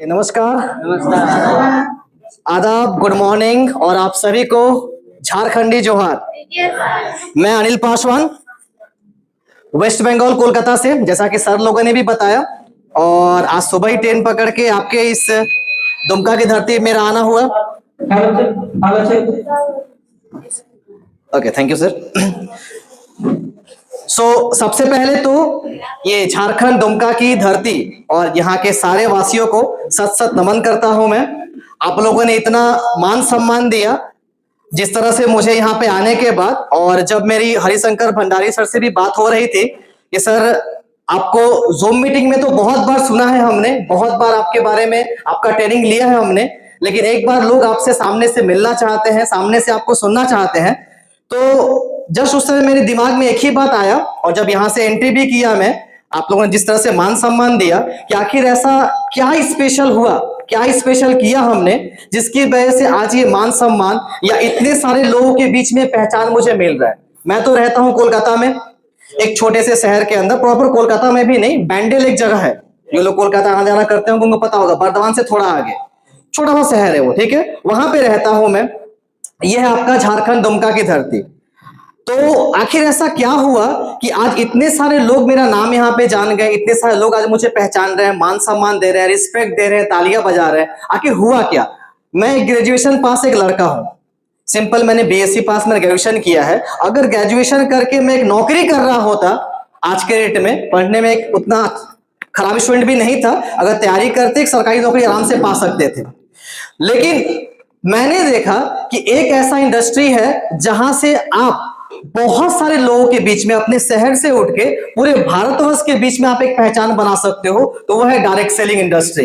नमस्कार। नमस्कार, आदाब, गुड मॉर्निंग और आप सभी को झारखंडी जोहार। मैं अनिल पासवान, वेस्ट बंगाल कोलकाता से, जैसा कि सर लोगों ने भी बताया, और आज सुबह ही ट्रेन पकड़ के आपके इस दुमका की धरती मेरा आना हुआ। Okay, thank you sir. सबसे पहले तो ये झारखंड दुमका की धरती और यहाँ के सारे वासियों को सत सत नमन करता हूं मैं। आप लोगों ने इतना मान सम्मान दिया जिस तरह से मुझे यहाँ पे आने के बाद, और जब मेरी हरिशंकर भंडारी सर से भी बात हो रही थी कि सर आपको जूम मीटिंग में तो बहुत बार सुना है हमने, बहुत बार आपके बारे में आपका ट्रेनिंग लिया है हमने, लेकिन एक बार लोग आपसे सामने से मिलना चाहते हैं, सामने से आपको सुनना चाहते हैं। तो जस्ट उस समय मेरे दिमाग में एक ही बात आया, और जब यहाँ से एंट्री भी किया मैं, आप लोगों ने जिस तरह से मान सम्मान दिया कि आखिर ऐसा क्या स्पेशल हुआ, क्या स्पेशल किया हमने जिसकी वजह से आज ये मान सम्मान या इतने सारे लोगों के बीच में पहचान मुझे मिल रहा है। मैं तो रहता हूँ कोलकाता में, एक छोटे से शहर के अंदर, प्रॉपर कोलकाता में भी नहीं, बैंडेल एक जगह है, जो लोग कोलकाता आना जाना करते हैं उनको पता होगा, बर्धमान से थोड़ा आगे छोटा सा शहर है वो, ठीक है, वहां पे रहता हूं मैं। ये है आपका झारखंड दुमका की धरती। तो आखिर ऐसा क्या हुआ कि आज इतने सारे लोग मेरा नाम यहाँ पे जान गए, इतने सारे लोग आज मुझे पहचान रहे हैं, मान सम्मान दे रहे हैं, रिस्पेक्ट दे रहे हैं, तालियां बजा रहे हैं। आखिर हुआ क्या? मैं एक ग्रेजुएशन पास एक लड़का हूं, सिंपल, मैंने बीएससी पास मैंने ग्रेजुएशन किया है। अगर ग्रेजुएशन करके मैं एक नौकरी कर रहा होता आज के डेट में, पढ़ने में एक उतना खराब स्टूडेंट भी नहीं था, अगर तैयारी करते एक सरकारी नौकरी आराम से पा सकते थे। लेकिन मैंने देखा कि एक ऐसा इंडस्ट्री है जहां से आप बहुत सारे लोगों के बीच में, अपने शहर से उठ के पूरे भारतवर्ष के बीच में आप एक पहचान बना सकते हो, तो वह है डायरेक्ट सेलिंग इंडस्ट्री,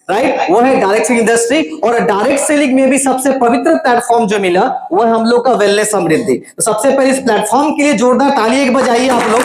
राइट? वो है डायरेक्ट सेलिंग इंडस्ट्री। और डायरेक्ट सेलिंग में भी सबसे पवित्र प्लेटफॉर्म जो मिला वो है हम लोग का वेलनेस समृद्धि। तो सबसे पहले इस प्लेटफॉर्म के लिए जोरदार ताली एक बजाइए आप लोग।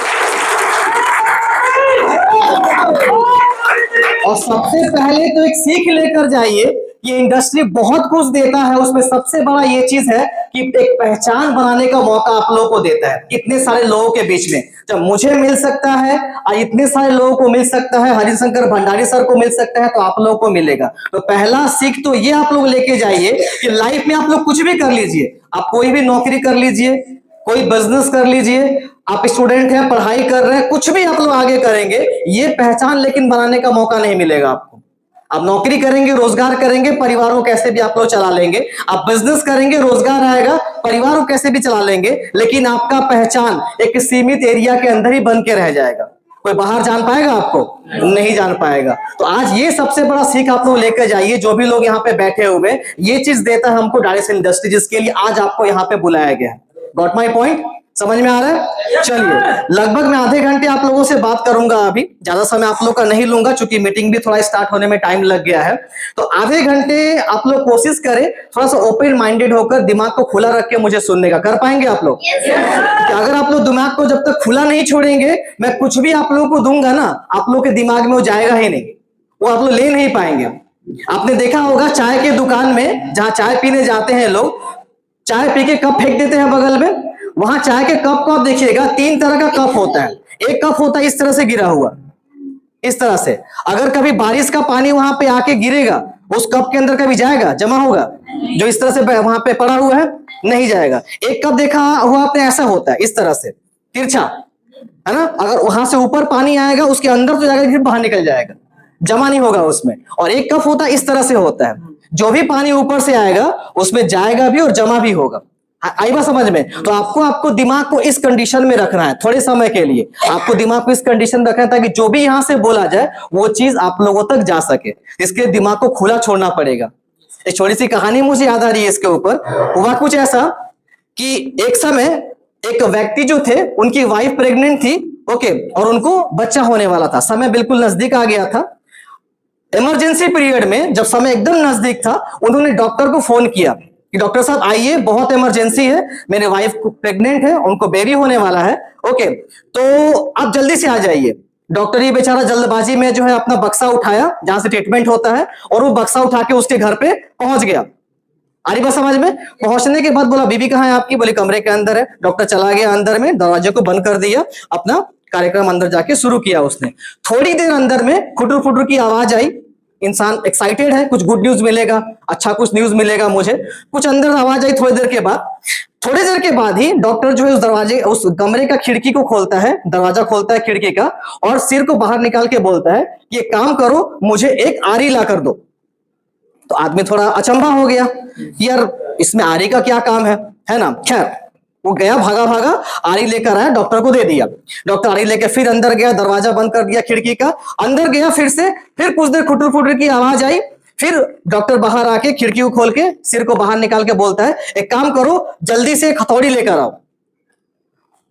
और सबसे पहले तो एक सीख लेकर जाइए, ये इंडस्ट्री बहुत कुछ देता है, उसमें सबसे बड़ा ये चीज है कि एक पहचान बनाने का मौका आप लोगों को देता है इतने सारे लोगों के बीच में। जब मुझे मिल सकता है और इतने सारे लोगों को मिल सकता है, हरिशंकर भंडारी सर को मिल सकता है, तो आप लोगों को मिलेगा। तो पहला सीख तो ये आप लोग लेके जाइए कि लाइफ में आप लोग कुछ भी कर लीजिए, आप कोई भी नौकरी कर लीजिए, कोई बिजनेस कर लीजिए, आप स्टूडेंट हैं, पढ़ाई कर रहे हैं, कुछ भी आप लोग आगे करेंगे, ये पहचान लेकिन बनाने का मौका नहीं मिलेगा आपको। आप नौकरी करेंगे, रोजगार करेंगे, परिवार को कैसे भी आप लोग चला लेंगे, आप बिजनेस करेंगे, रोजगार आएगा, परिवार को कैसे भी चला लेंगे, लेकिन आपका पहचान एक सीमित एरिया के अंदर ही बन के रह जाएगा। कोई बाहर जान पाएगा आपको? नहीं जान पाएगा। तो आज ये सबसे बड़ा सीख आप लोग लेकर जाइए, जो भी लोग यहाँ पे बैठे हुए, ये चीज देता है हमको डायरेक्ट सेलिंग इंडस्ट्री, जिसके लिए आज आपको यहाँ पे बुलाया गया है। Got my point? समझ में आ रहा है? चलिए, लगभग मैं आधे घंटे आप लोगों से बात करूंगा, अभी ज्यादा समय आप लोग का नहीं लूंगा क्योंकि मीटिंग भी थोड़ा स्टार्ट होने में टाइम लग गया है। तो आधे घंटे आप लोग कोशिश करें थोड़ा सा ओपन माइंडेड होकर, दिमाग को खुला रख के मुझे सुनने का। कर पाएंगे आप लोग? कि अगर आप लोग दिमाग को जब तक खुला नहीं छोड़ेंगे, मैं कुछ भी आप लोगों को दूंगा ना, आप लोग के दिमाग में वो जाएगा ही नहीं, वो आप लोग ले नहीं पाएंगे। आपने देखा होगा चाय के दुकान में, जहां चाय पीने जाते हैं लोग, चाय पी के कप फेंक देते हैं बगल में, वहां चाय के कप को आप देखिएगा, 3 तरह का कप होता है। एक कप होता है इस तरह से गिरा हुआ, इस तरह से, अगर कभी बारिश का पानी वहां पे आके गिरेगा, उस कप के अंदर कभी जाएगा, जमा होगा? जो इस तरह से वहां पे पड़ा हुआ है, नहीं जाएगा। एक कप देखा हुआ आपने, ऐसा होता है इस तरह से तिरछा, है ना? अगर वहां से ऊपर पानी आएगा, उसके अंदर तो जाएगा, फिर बाहर निकल जाएगा, जमा नहीं होगा उसमें। और एक कप होता है इस तरह से होता है, जो भी पानी ऊपर से आएगा उसमें जाएगा भी और जमा भी होगा। आई बात समझ में? तो आपको दिमाग को इस कंडीशन में रखना है, थोड़े समय के लिए आपको दिमाग को इस कंडीशन में रखना है, ताकि जो भी यहां से बोला जाए वो चीज आप लोगों तक जा सके। इसके लिए दिमाग को खुला छोड़ना पड़ेगा। एक छोटी सी कहानी मुझे याद आ रही है इसके ऊपर। हुआ कुछ ऐसा कि एक समय एक व्यक्ति जो थे, उनकी वाइफ प्रेग्नेंट थी, ओके, और उनको बच्चा होने वाला था, समय बिल्कुल नजदीक आ गया था। इमरजेंसी पीरियड में जब समय एकदम नजदीक था, उन्होंने डॉक्टर को फोन किया कि डॉक्टर साहब आइए, बहुत इमरजेंसी है, मेरे वाइफ प्रेग्नेंट है, उनको बेबी होने वाला है, ओके, तो आप जल्दी से आ जाइए। डॉक्टर ये बेचारा जल्दबाजी में जो है अपना बक्सा उठाया जहां से ट्रीटमेंट होता है, और वो बक्सा उठा के उसके घर पे पहुंच गया। आ रही बात समझ में? पहुंचने के बाद बोला बीबी कहाँ है आपकी? बोले कमरे के अंदर है। डॉक्टर चला गया अंदर में, दरवाजे को बंद कर दिया, अपना कार्यक्रम अंदर जाके शुरू किया उसने। थोड़ी देर अंदर में खुटुर फुटुर की आवाज आई, इंसान एक्साइटेड है, कुछ गुड न्यूज मिलेगा, अच्छा कुछ न्यूज मिलेगा मुझे। कुछ अंदर आवाज आई थोड़ी देर के बाद, थोड़ी देर के बाद ही डॉक्टर जो है उस कमरे का खिड़की को खोलता है, दरवाजा खोलता है खिड़की का, और सिर को बाहर निकाल के बोलता है कि एक काम करो, मुझे एक आरी ला कर दो। तो आदमी थोड़ा अचंभा हो गया, यार इसमें आरी का क्या काम है ना। खैर वो गया, भागा भागा आरी लेकर आया, डॉक्टर को दे दिया। डॉक्टर आरी लेकर फिर अंदर गया, दरवाजा बंद कर दिया खिड़की का, अंदर गया फिर कुछ देर खुटर फुटर की आवाज आई, फिर डॉक्टर बाहर आके खिड़की को खोल के सिर को बाहर निकाल के बोलता है एक काम करो, जल्दी से एक हथौड़ी लेकर आओ।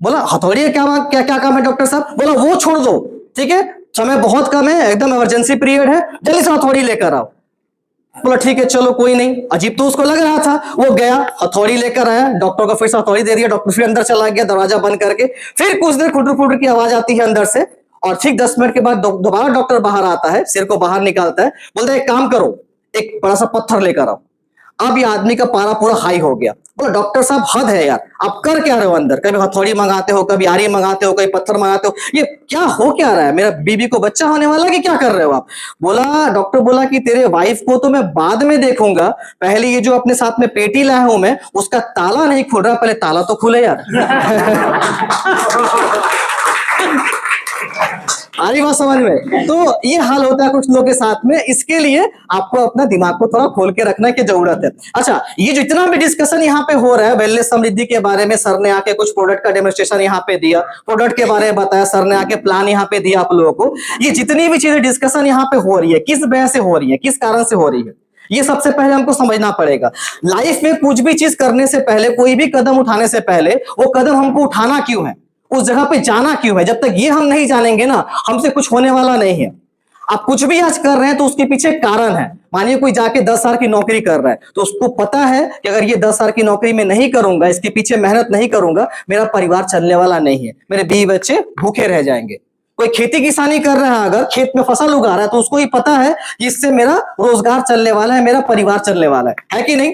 बोला हथौड़ी क्या क्या क्या काम है डॉक्टर साहब? बोला वो छोड़ दो, ठीक है, समय बहुत कम है, एकदम इमरजेंसी पीरियड है, जल्दी से हथौड़ी लेकर आओ। बोला ठीक है चलो कोई नहीं। अजीब तो उसको लग रहा था, वो गया हथौड़ी लेकर आया, डॉक्टर को फिर से हथौड़ी दे दिया, डॉक्टर फिर अंदर चला गया दरवाजा बंद करके। फिर कुछ देर खुटर फुटर की आवाज आती है अंदर से, और ठीक 10 मिनट के बाद दोबारा डॉक्टर बाहर आता है, सिर को बाहर निकालता है, बोलता है एक काम करो, एक बड़ा सा पत्थर लेकर आओ। अब ये आदमी का पारा पूरा हाई हो गया। बोला डॉक्टर साहब हद है यार, आप कर क्या रहे हो अंदर? कभी हथौड़ी मंगाते हो, कभी आरी मंगाते हो, कभी पत्थर मंगाते हो, ये क्या हो क्या रहा है? मेरा बीबी को बच्चा होने वाला है कि क्या कर रहे हो आप? बोला डॉक्टर बोला कि तेरे वाइफ को तो मैं बाद में देखूंगा, पहले ये जो अपने साथ में पेटी लाया हूं मैं, उसका ताला नहीं खुल रहा, पहले ताला तो खुले यार। आ रही बात समझ में? तो ये हाल होता है कुछ लोगों के साथ में, इसके लिए आपको अपना दिमाग को थोड़ा खोल के रखने की जरूरत है। अच्छा, ये जो इतना भी डिस्कशन यहाँ पे हो रहा है वेलनेस समृद्धि के बारे में, सर ने आके कुछ प्रोडक्ट का डेमोन्स्ट्रेशन यहाँ पे दिया, प्रोडक्ट के बारे में बताया, सर ने आके प्लान यहाँ पे दिया आप लोगों को। ये जितनी भी चीजें डिस्कशन यहाँ पे हो रही है, किस वजह से हो रही है, किस कारण से हो रही है, ये सबसे पहले हमको समझना पड़ेगा। लाइफ में कुछ भी चीज करने से पहले, कोई भी कदम उठाने से पहले, वो कदम हमको उठाना क्यों है, उस जगह पे जाना क्यों है, जब तक ये हम नहीं जानेंगे ना, हमसे कुछ होने वाला नहीं है। आप कुछ भी आज कर रहे हैं तो उसके पीछे कारण है। मानिए कोई जाके 10 साल की नौकरी कर रहा है, तो उसको पता है कि अगर ये 10 साल की नौकरी में नहीं करूंगा, इसके पीछे मेहनत नहीं करूंगा, मेरा परिवार चलने वाला नहीं है, मेरे बीवी बच्चे भूखे रह जाएंगे। कोई खेती किसानी कर रहा है, अगर खेत में फसल उगा रहा है, तो उसको ही पता है कि इससे मेरा रोजगार चलने वाला है, मेरा परिवार चलने वाला है कि नहीं?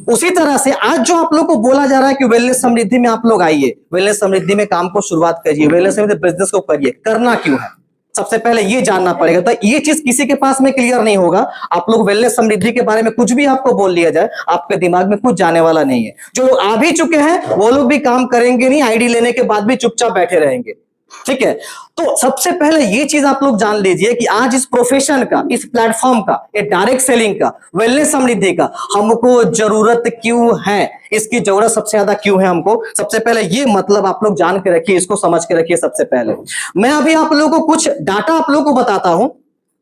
उसी तरह से आज जो आप लोग को बोला जा रहा है कि वेलनेस समृद्धि में आप लोग आइए, वेलनेस समृद्धि में काम को शुरुआत करिए, वेलनेस समृद्धि बिजनेस को करिए, करना क्यों है सबसे पहले ये जानना पड़ेगा। तो ये चीज किसी के पास में क्लियर नहीं होगा, आप लोग वेलनेस समृद्धि के बारे में कुछ भी आपको बोल लिया जाए, आपके दिमाग में कुछ जाने वाला नहीं है। जो लोग आ भी चुके हैं वो लोग भी काम करेंगे नहीं, आईडी लेने के बाद भी चुपचाप बैठे रहेंगे, ठीक है। तो सबसे पहले ये चीज आप लोग जान लीजिए कि आज इस प्रोफेशन का, इस प्लेटफॉर्म का, ये डायरेक्ट सेलिंग का, वेलनेस समृद्धि का हमको जरूरत क्यों है, इसकी जरूरत सबसे ज्यादा क्यों है हमको, सबसे पहले ये मतलब आप लोग जान के रखिए, इसको समझ के रखिए। सबसे पहले मैं अभी आप लोगों को कुछ डाटा आप लोगों को बताता हूं,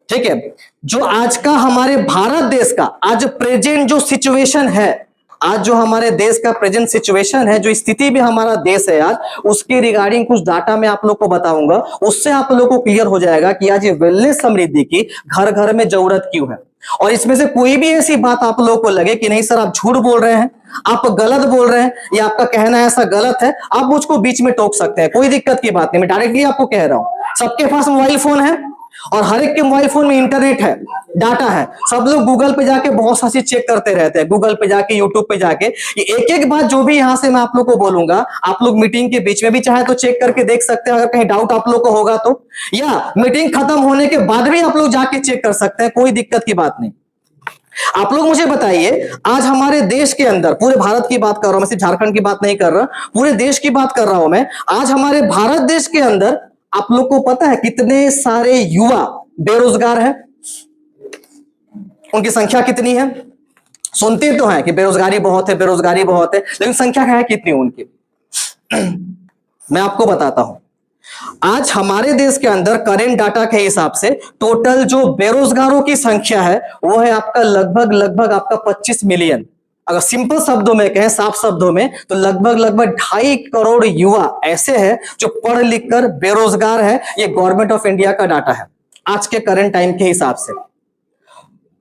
ठीक है, जो आज का हमारे भारत देश का आज प्रेजेंट जो सिचुएशन है, आज जो हमारे देश का प्रेजेंट सिचुएशन है, जो स्थिति भी हमारा देश है आज, उसके रिगार्डिंग कुछ डाटा मैं आप लोग को बताऊंगा, उससे आप लोग को क्लियर हो जाएगा कि आज ये वेलनेस समृद्धि की घर घर में जरूरत क्यों है। और इसमें से कोई भी ऐसी बात आप लोगों को लगे कि नहीं सर आप झूठ बोल रहे हैं, आप गलत बोल रहे हैं, या आपका कहना ऐसा गलत है, आप मुझको बीच में टोक सकते हैं, कोई दिक्कत की बात नहीं। मैं डायरेक्टली आपको कह रहा हूं, सबके पास मोबाइल फोन है और हर एक के मोबाइल फोन में इंटरनेट है, डाटा है, सब लोग गूगल पे जाके बहुत सा चीज चेक करते रहते हैं, गूगल पे जाके, यूट्यूब पे जाके, ये एक एक बात जो भी यहां से मैं आप लोग को बोलूंगा, आप लोग मीटिंग के बीच में भी चाहे तो चेक करके देख सकते हैं, अगर कहीं डाउट आप लोग को होगा तो, या मीटिंग खत्म होने के बाद भी आप लोग जाके चेक कर सकते हैं, कोई दिक्कत की बात नहीं। आप लोग मुझे बताइए, आज हमारे देश के अंदर, पूरे भारत की बात कर रहा हूं मैं, सिर्फ झारखंड की बात नहीं कर रहा, पूरे देश की बात कर रहा हूं मैं, आज हमारे भारत देश के अंदर आप लोग को पता है कितने सारे युवा बेरोजगार हैं, उनकी संख्या कितनी है? सुनते तो हैं कि बेरोजगारी बहुत है, बेरोजगारी बहुत है, लेकिन संख्या है कितनी उनकी? मैं आपको बताता हूं, आज हमारे देश के अंदर करेंट डाटा के हिसाब से टोटल जो बेरोजगारों की संख्या है वो है आपका लगभग आपका 25 मिलियन। अगर सिंपल शब्दों में कहें, साफ शब्दों में, तो लगभग 2.5 करोड़ युवा ऐसे हैं जो पढ़ लिख कर बेरोजगार है। ये गवर्नमेंट ऑफ इंडिया का डाटा है आज के करंट टाइम के हिसाब से।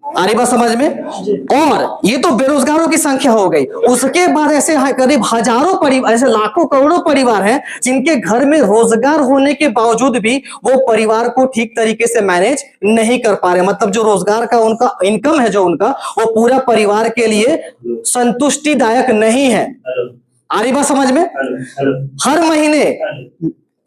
आ रही बात समझ में? और ये तो बेरोजगारों की संख्या हो गई, उसके बाद ऐसे करीब हजारों परिवार, ऐसे लाखों करोड़ों परिवार हैं जिनके घर में रोजगार होने के बावजूद भी वो परिवार को ठीक तरीके से मैनेज नहीं कर पा रहे। मतलब जो रोजगार का उनका इनकम है, जो उनका, वो पूरा परिवार के लिए संतुष्टिदायक नहीं है। आ रही बात समझ में? हर महीने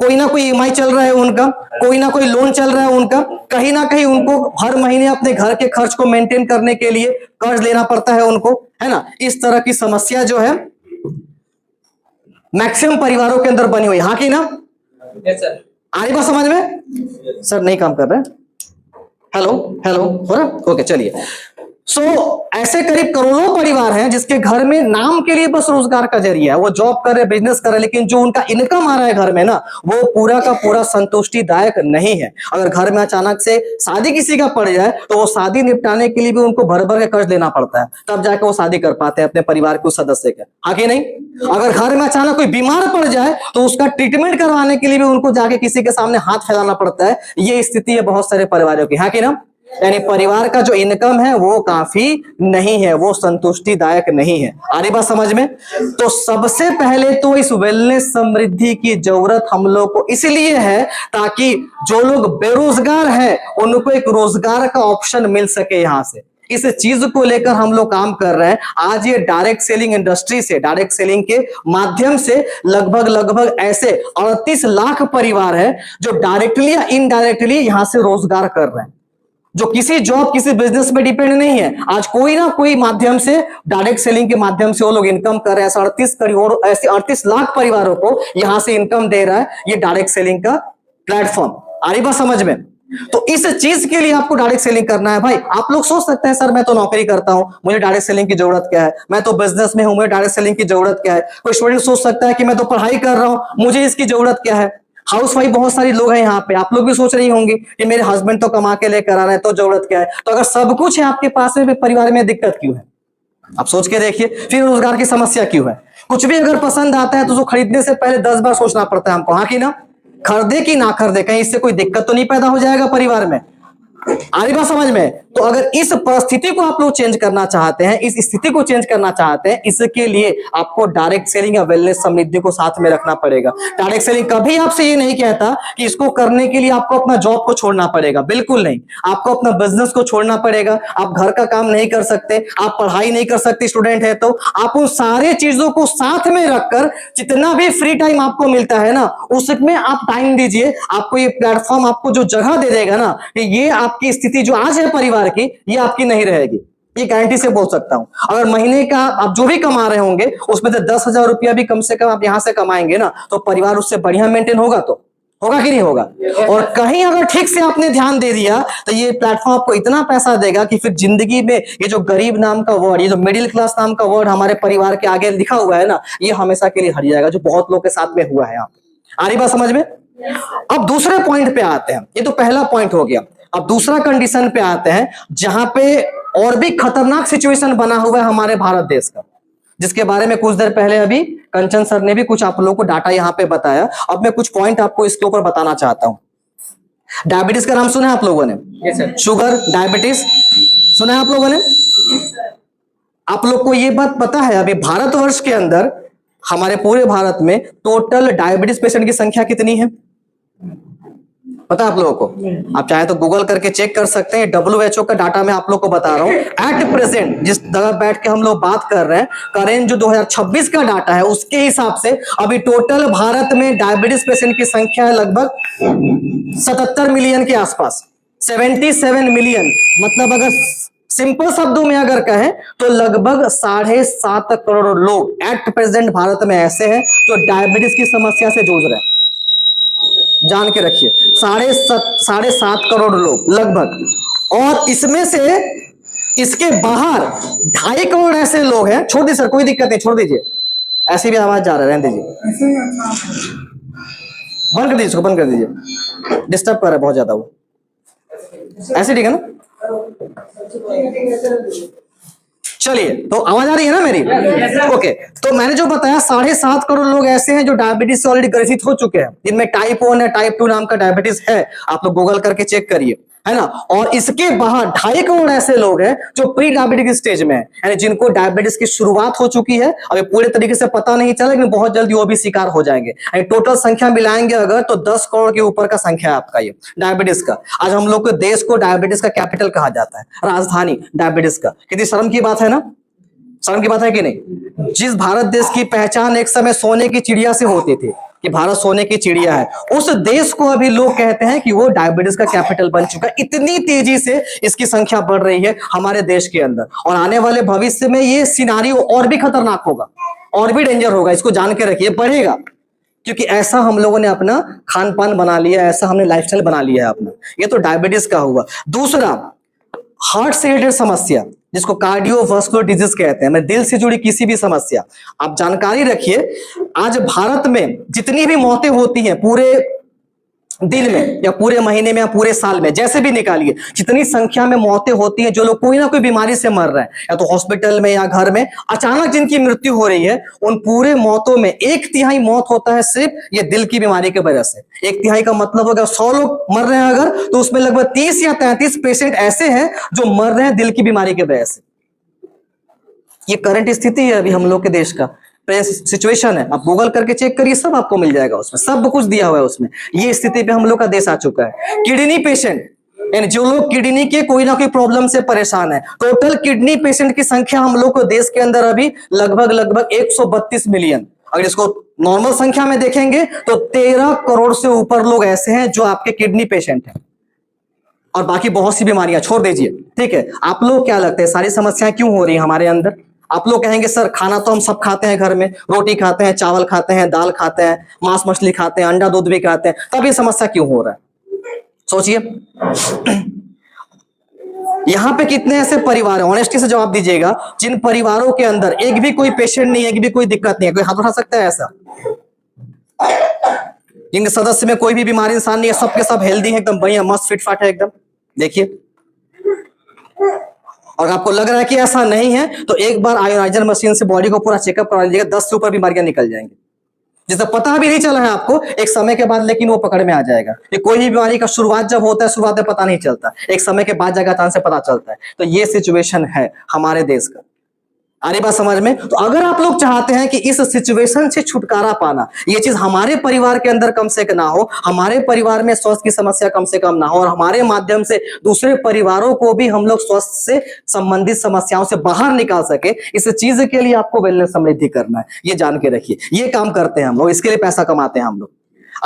कोई ना कोई ईएमआई चल रहा है उनका, कोई ना कोई लोन चल रहा है उनका, कहीं ना कहीं उनको हर महीने अपने घर के खर्च को मेंटेन करने के लिए कर्ज लेना पड़ता है उनको, है ना। इस तरह की समस्या जो है मैक्सिमम परिवारों के अंदर बनी हुई, हाँ कि ना? सर। आ रही बात समझ में? सर नहीं काम कर रहे? हेलो हेलो, हो रहा? ओके चलिए। सो ऐसे करीब करोड़ों परिवार हैं जिसके घर में नाम के लिए बस रोजगार का जरिया है, वो जॉब कर रहे, बिजनेस कर रहे, लेकिन जो उनका इनकम आ रहा है घर में ना, वो पूरा का पूरा संतुष्टिदायक नहीं है। अगर घर में अचानक से शादी किसी का पड़ जाए तो वो शादी निपटाने के लिए भी उनको भर भर के कर्ज लेना पड़ता है, तब जाकर वो शादी कर पाते हैं अपने परिवार के उस सदस्य के, हाँ कि नहीं? अगर घर में अचानक कोई बीमार पड़ जाए तो उसका ट्रीटमेंट करवाने के लिए भी उनको जाके किसी के सामने हाथ फैलाना पड़ता है। ये स्थिति है बहुत सारे परिवारों की, हाँ कि ना? यानी परिवार का जो इनकम है वो काफी नहीं है, वो संतुष्टिदायक नहीं है। आ रही बात समझ में? तो सबसे पहले तो इस वेलनेस समृद्धि की जरूरत हम लोग को इसलिए है ताकि जो लोग बेरोजगार हैं उनको एक रोजगार का ऑप्शन मिल सके। यहां से इस चीज को लेकर हम लोग काम कर रहे हैं। आज ये डायरेक्ट सेलिंग इंडस्ट्री से, डायरेक्ट सेलिंग के माध्यम से लगभग ऐसे 38 लाख परिवार है जो डायरेक्टली या इनडायरेक्टली यहां से रोजगार कर रहे हैं, जो किसी जॉब किसी बिजनेस में डिपेंड नहीं है। आज कोई ना कोई माध्यम से, डायरेक्ट सेलिंग के माध्यम से वो लोग इनकम कर रहे हैं। 38 लाख परिवारों को यहां से इनकम दे रहा है ये डायरेक्ट सेलिंग का प्लेटफॉर्म। आ रही बात समझ में? तो इस चीज के लिए आपको डायरेक्ट सेलिंग करना है। भाई आप लोग सोच सकते हैं सर मैं तो नौकरी करता हूं, मुझे डायरेक्ट सेलिंग की जरूरत क्या है, मैं तो बिजनेस में हूं, मुझे डायरेक्ट सेलिंग की जरूरत क्या है। कोई स्टूडेंट सोच सकता है कि मैं तो पढ़ाई कर रहा हूं, मुझे इसकी जरूरत क्या है। हाउस वाइफ बहुत सारी लोग हैं यहाँ पे, आप लोग भी सोच रही होंगी कि मेरे हस्बैंड तो कमा के लेकर आ रहे हैं तो जरूरत क्या है। तो अगर सब कुछ है आपके पास में, परिवार में दिक्कत क्यों है? आप सोच के देखिए, फिर रोजगार की समस्या क्यों है? कुछ भी अगर पसंद आता है तो उसको खरीदने से पहले 10 बार सोचना पड़ता है हमको, हाँ कि ना? खरीदे कि ना खरीदे, कहीं इससे कोई दिक्कत तो नहीं पैदा हो जाएगा परिवार में। आ रही बात समझ में? तो अगर इस परिस्थिति को आप लोग चेंज करना चाहते हैं, इस स्थिति को चेंज करना चाहते हैं, इसके लिए आपको डायरेक्ट सेलिंग या वेलनेस समृद्धि को साथ में रखना पड़ेगा। डायरेक्ट सेलिंग कभी आपसे ये नहीं कहता कि इसको करने के लिए आपको अपना जॉब को छोड़ना पड़ेगा, बिल्कुल नहीं। आपको अपना बिजनेस को छोड़ना पड़ेगा, आप घर का काम नहीं कर सकते, आप पढ़ाई नहीं कर सकते, स्टूडेंट है तो आप उन सारे चीजों को साथ में रखकर जितना भी फ्री टाइम आपको मिलता है ना, उसमें आप टाइम दीजिए। आपको ये प्लेटफॉर्म आपको जो जगह दे देगा ना, ये आपकी स्थिति जो आज है परिवार की, ये आपकी नहीं रहेगी, ये गारंटी से बोल सकता हूं। अगर महीने का आप जो भी कमा रहे होंगे उसमें से 10,000 रुपया भी कम से कम आप यहां से कमाएंगे ना, तो परिवार उससे बढ़िया मेंटेन होगा, तो होगा कि नहीं होगा? और कहीं अगर ठीक से आपने ध्यान दे दिया तो ये प्लेटफॉर्म आपको इतना पैसा देगा कि फिर जिंदगी में ये जो गरीब नाम का वर्ड, ये जो मिडिल क्लास नाम का वर्ड हमारे परिवार के आगे लिखा हुआ है ना, ये हमेशा के लिए हट जाएगा, जो बहुत लोग के साथ में हुआ है यहाँ पे। आ रही बात समझ में? अब दूसरे पॉइंट पे आते हैं। ये तो पहला पॉइंट हो गया। अब दूसरा कंडीशन पे आते हैं जहां पे और भी खतरनाक सिचुएशन बना हुआ है हमारे भारत देश का, जिसके बारे में कुछ देर पहले अभी कंचन सर ने भी कुछ आप लोगों को डाटा यहां पे बताया। अब मैं कुछ पॉइंट आपको इसके ऊपर बताना चाहता हूं। डायबिटीज का नाम सुना है आप लोगों ने? Yes sir. शुगर, डायबिटीज सुना है आप लोगों ने? आप लोग को ये बात पता है अभी भारतवर्ष के अंदर, हमारे पूरे भारत में टोटल डायबिटीज पेशेंट की संख्या कितनी है? पता है आप लोगों को? आप चाहे तो गूगल करके चेक कर सकते हैं। WHO का डाटा मैं आप लोग को बता रहा हूं। एट प्रेजेंट जिस जगह बैठ के हम लोग बात कर रहे हैं, करेंट जो 2026 का डाटा है उसके हिसाब से अभी टोटल भारत में डायबिटीज पेशेंट की संख्या है लगभग 77 मिलियन के आसपास। 77 मिलियन, मतलब अगर सिंपल शब्दों में अगर कहें तो लगभग 7.5 करोड़ लोग एट प्रेजेंट भारत में ऐसे हैं जो डायबिटीज की समस्या से जूझ रहे हैं। जान के रखिए, 7.5 करोड़ लोग लगभग। और इसमें से इसके बाहर 2.5 करोड़ ऐसे लोग हैं। छोड़ दीजिए सर, कोई दिक्कत नहीं, छोड़ दीजिए, ऐसी भी आवाज जा रहा है, रहने दीजिए, बंद कर दीजिए इसको, बंद कर दीजिए, डिस्टर्ब कर रहा है बहुत ज्यादा वो। ऐसे ठीक है ना? चलिए, तो आवाज आ रही है ना मेरी? ओके, तो मैंने जो बताया 7.5 करोड़ लोग ऐसे हैं जो डायबिटीज से ऑलरेडी ग्रसित हो चुके हैं, जिनमें टाइप 1 या टाइप 2 नाम का डायबिटीज है। आप लोग गूगल करके चेक करिए, है ना। और इसके बाहर 2.5 करोड़ ऐसे लोग हैं जो प्री डायबिटिक स्टेज में है, यानी जिनको डायबिटीज की शुरुआत हो चुकी है, अभी पूरे तरीके से पता नहीं चला, लेकिन बहुत जल्दी वो भी शिकार हो जाएंगे। टोटल संख्या मिलाएंगे अगर तो 10 करोड़ के ऊपर का संख्या है आपका ये डायबिटीज का। आज हम लोग के देश को डायबिटीज का कैपिटल कहा जाता है, राजधानी डायबिटीज का। कितनी शर्म की बात है ना? शर्म की बात है कि नहीं? जिस भारत देश की पहचान एक समय सोने की चिड़िया से होती थी, कि भारत सोने की चिड़िया है, उस देश को अभी लोग कहते हैं कि वो डायबिटीज का कैपिटल बन चुका है। इतनी तेजी से इसकी संख्या बढ़ रही है हमारे देश के अंदर, और आने वाले भविष्य में ये सिनारियो और भी खतरनाक होगा, और भी डेंजर होगा। इसको जान के रखिए, बढ़ेगा, क्योंकि ऐसा हम लोगों ने अपना खान पान बना लिया, ऐसा हमने लाइफस्टाइल बना लिया है अपना। ये तो डायबिटीज का हुआ। दूसरा, हार्ट से रिलेटेड समस्या, जिसको कार्डियोवास्कुलर डिजीज कहते हैं, दिल से जुड़ी किसी भी समस्या। आप जानकारी रखिए, आज भारत में जितनी भी मौतें होती हैं पूरे दिन में या पूरे महीने में या पूरे साल में, जैसे भी निकालिए, जितनी संख्या में मौतें होती हैं, जो लोग कोई ना कोई बीमारी से मर रहे हैं, या तो हॉस्पिटल में या घर में अचानक जिनकी मृत्यु हो रही है, उन पूरे मौतों में 1/3 मौत होता है सिर्फ ये दिल की बीमारी की वजह से। 1/3 का मतलब होगा 100 लोग मर रहे हैं अगर, तो उसमें लगभग 30 या 33 पेशेंट ऐसे हैं जो मर रहे हैं दिल की बीमारी की वजह से। ये करंट स्थिति है अभी हम लोग के देश का, सिचुएशन है। आप गूगल करके चेक करिए, सब आपको मिल जाएगा, उसमें सब कुछ दिया हुआ है उसमें। ये स्थिति पे हम लोग का देश आ चुका है। किडनी पेशेंट, यानी जो लोग किडनी के कोई ना कोई प्रॉब्लम से परेशान है, टोटल किडनी पेशेंट की संख्या हम लोग को देश के अंदर अभी लगभग 132 मिलियन। अगर इसको नॉर्मल संख्या में देखेंगे तो 13 करोड़ से ऊपर लोग ऐसे हैं जो आपके किडनी पेशेंट हैं, और बाकी बहुत सी बीमारियां छोड़ दीजिए। ठीक है, आप लोग क्या लगता है सारी समस्याएं क्यों हो रही है हमारे अंदर? आप लोग कहेंगे सर खाना तो हम सब खाते हैं, घर में रोटी खाते हैं, चावल खाते हैं, दाल खाते हैं, मांस मछली खाते हैं, अंडा दूध भी खाते हैं, तब ये समस्या क्यों हो रहा है? सोचिए। यहां पे कितने ऐसे परिवार हैं, ऑनेस्टी से जवाब दीजिएगा, जिन परिवारों के अंदर एक भी कोई पेशेंट नहीं है, एक भी कोई दिक्कत नहीं है? कोई हाथ उठा सकता है ऐसा? जिनके सदस्य में कोई भी बीमारी इंसान नहीं है, सबके सब हेल्दी है, एकदम बढ़िया मस्त फिट फाट है एकदम? देखिए, और आपको लग रहा है कि ऐसा नहीं है, तो एक बार आयोनाइजर मशीन से बॉडी को पूरा चेकअप करा लीजिएगा, 10 से ऊपर बीमारियां निकल जाएंगी, जिसे पता भी नहीं चला है आपको एक समय के बाद, लेकिन वो पकड़ में आ जाएगा। ये कोई भी बीमारी का शुरुआत जब होता है, शुरुआत में पता नहीं चलता, एक समय के बाद जाकर अचानक से पता चलता है। तो ये सिचुएशन है हमारे देश का। आ रही बात समझ में? तो अगर आप लोग चाहते हैं कि इस सिचुएशन से छुटकारा पाना, ये चीज हमारे परिवार के अंदर कम से कम ना हो, हमारे परिवार में स्वास्थ्य की समस्या कम से कम ना हो, और हमारे माध्यम से दूसरे परिवारों को भी हम लोग स्वास्थ्य से संबंधित समस्याओं से बाहर निकाल सके, इस चीज के लिए आपको वेलनेस समृद्धि करना है। ये जान के रखिए, ये काम करते हैं हम लोग, इसके लिए पैसा कमाते हैं हम लोग।